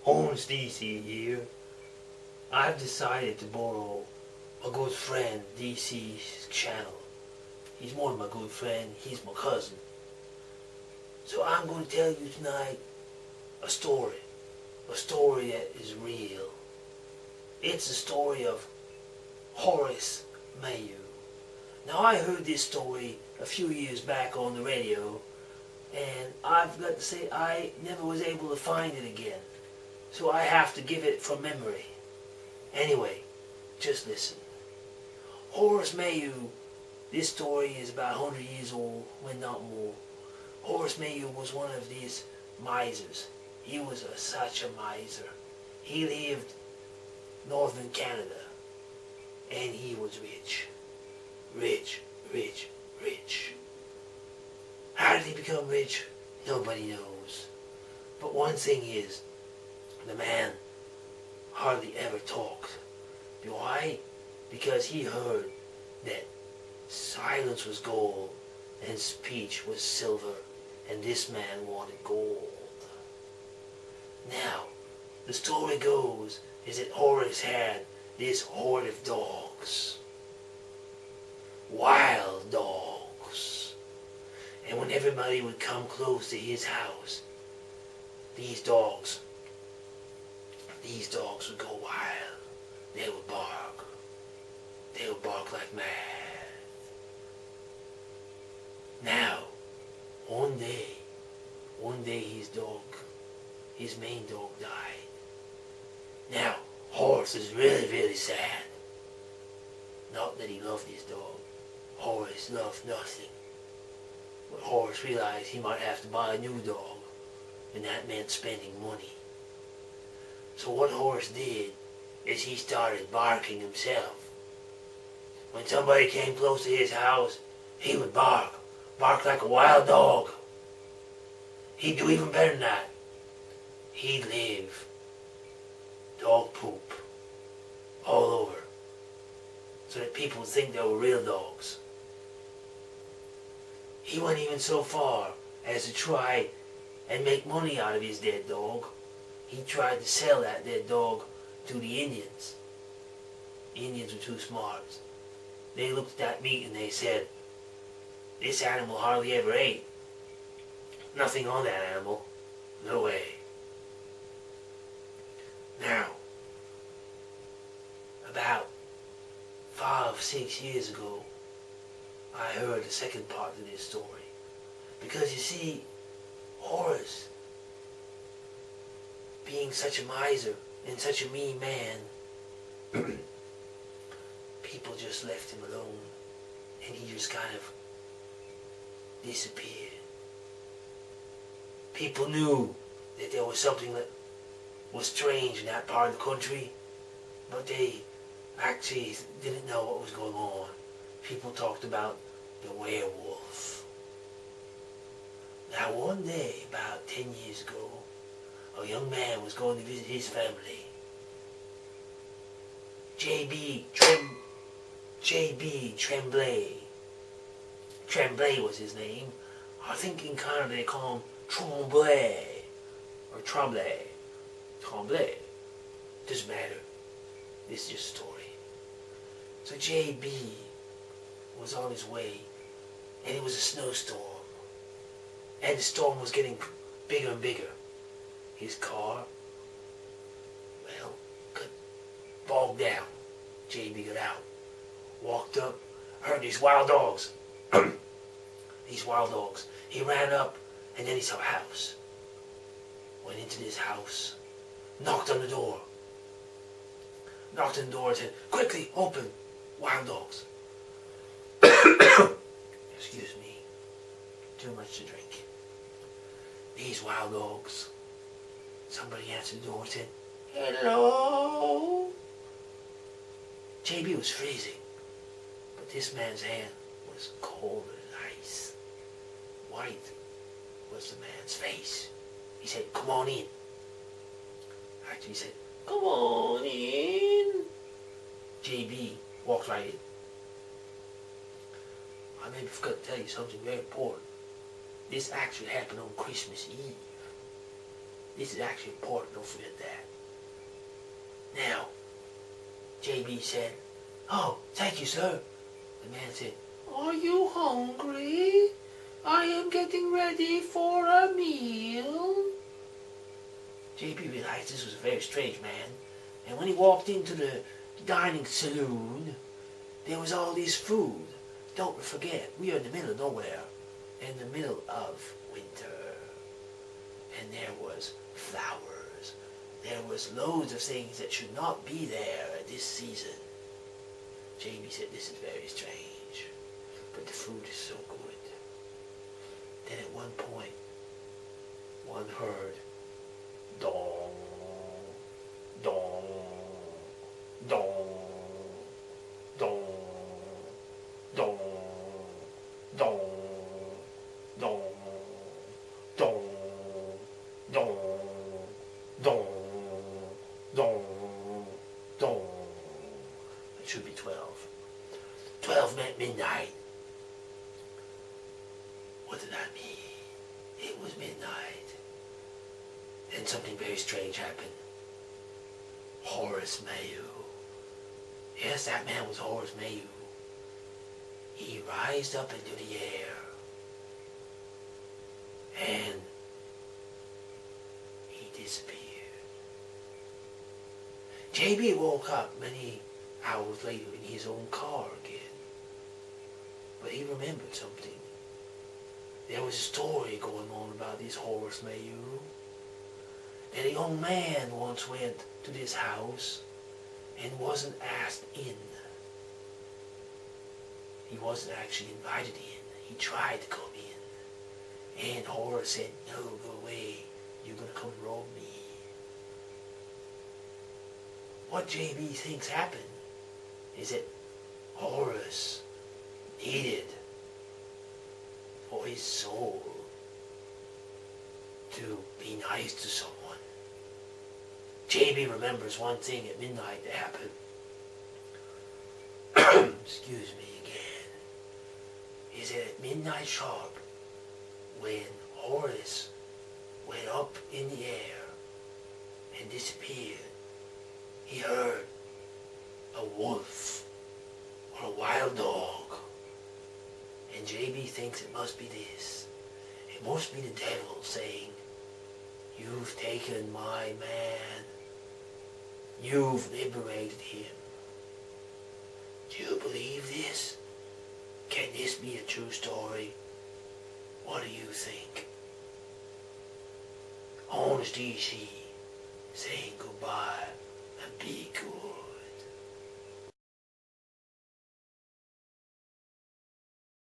Horace DC here. I've decided to borrow a good friend DC's channel. He's more than my good friend, he's my cousin. So I'm going to tell you tonight a story that is real. It's the story of Horace Mayhew. Now I heard this story a few years back on the radio, and I've got to say I never was able to find it again. So I have to give it from memory. Anyway, just listen. Horace Mayhew, this story is about 100 years old, when not more. Horace Mayhew was one of these misers. He was such a miser. He lived northern Canada, and he was rich. Rich, rich, rich. How did he become rich? Nobody knows. But one thing is, the man hardly ever talked. Why? Because he heard that silence was gold and speech was silver, and this man wanted gold. Now, the story goes is that Horace had this horde of dogs. Wild dogs. And when everybody would come close to his house, these dogs would go wild. They would bark. They would bark like mad. Now, one day his main dog died. Now, Horace is really, really sad. Not that he loved his dog. Horace loved nothing. But Horace realized he might have to buy a new dog, and that meant spending money. So what Horace did is he started barking himself. When somebody came close to his house, he would bark like a wild dog. He'd do even better than that. He'd leave dog poop all over, so that people would think they were real dogs. He went even so far as to try and make money out of his dead dog. He tried to sell that dead dog to the Indians. The Indians were too smart. They looked at that meat and they said, "This animal hardly ever ate. Nothing on that animal. No way." Now, about 5-6 years ago, I heard the second part of this story. Because you see, Horace, being such a miser and such a mean man, people just left him alone, and he just kind of disappeared. People knew that there was something that was strange in that part of the country, but they actually didn't know what was going on. People talked about the werewolf. Now one day, about 10 years ago, a young man was going to visit his family. J.B. Tremblay. Tremblay was his name. I think in Canada they call him Tremblay. Or Tremblay. Tremblay. Doesn't matter. This is just a story. So J.B. was on his way, and it was a snowstorm. And the storm was getting bigger and bigger. His car, well, got bogged down. J.B. got out, walked up, heard these wild dogs. These wild dogs. He ran up, and then he saw a house. Went into this house, knocked on the door. Knocked on the door and said, "Quickly, open, wild dogs." Excuse me, too much to drink. These wild dogs. Somebody answered the door and said, "Hello?" J.B. was freezing, but this man's hand was cold as ice. White was the man's face. He said, "Come on in." Actually, he said, "Come on in." J.B. walked right in. I maybe forgot to tell you something very important. This actually happened on Christmas Eve. This is actually important, don't forget that. Now, JB said, "Oh, thank you, sir." The man said, "Are you hungry? I am getting ready for a meal." JB realized this was a very strange man, and when he walked into the dining saloon, there was all this food. Don't forget, we are in the middle of nowhere, in the middle of winter. And there was flowers. There was loads of things that should not be there at this season. JB said, "This is very strange, but the food is so good." Then at one point, one heard, dong, dong, dong, dong, dong, dong, dong, dong, dong, dong, dong, dong. It should be 12. 12 meant midnight. What did that mean? It was midnight. Then something very strange happened. Horace Mayhew. Yes, that man was Horace Mayhew. He rised up into the air. And he disappeared. JB woke up many hours later in his own car again. But he remembered something. There was a story going on about this Horace Mayhew. That a young man once went to this house and wasn't asked in. He wasn't actually invited in. He tried to come in. And Horace said, "No, go away. You're going to come rob me." What JB thinks happened is that Horace needed for his soul to be nice to someone. JB remembers one thing at midnight that happened. Excuse me again. Is that at midnight sharp, when Horace went up in the air and disappeared, he heard a wolf or a wild dog. And JB thinks it must be this. It must be the devil saying, "You've taken my man. You've liberated him." Do you believe this? Can this be a true story? What do you think? Honest DC.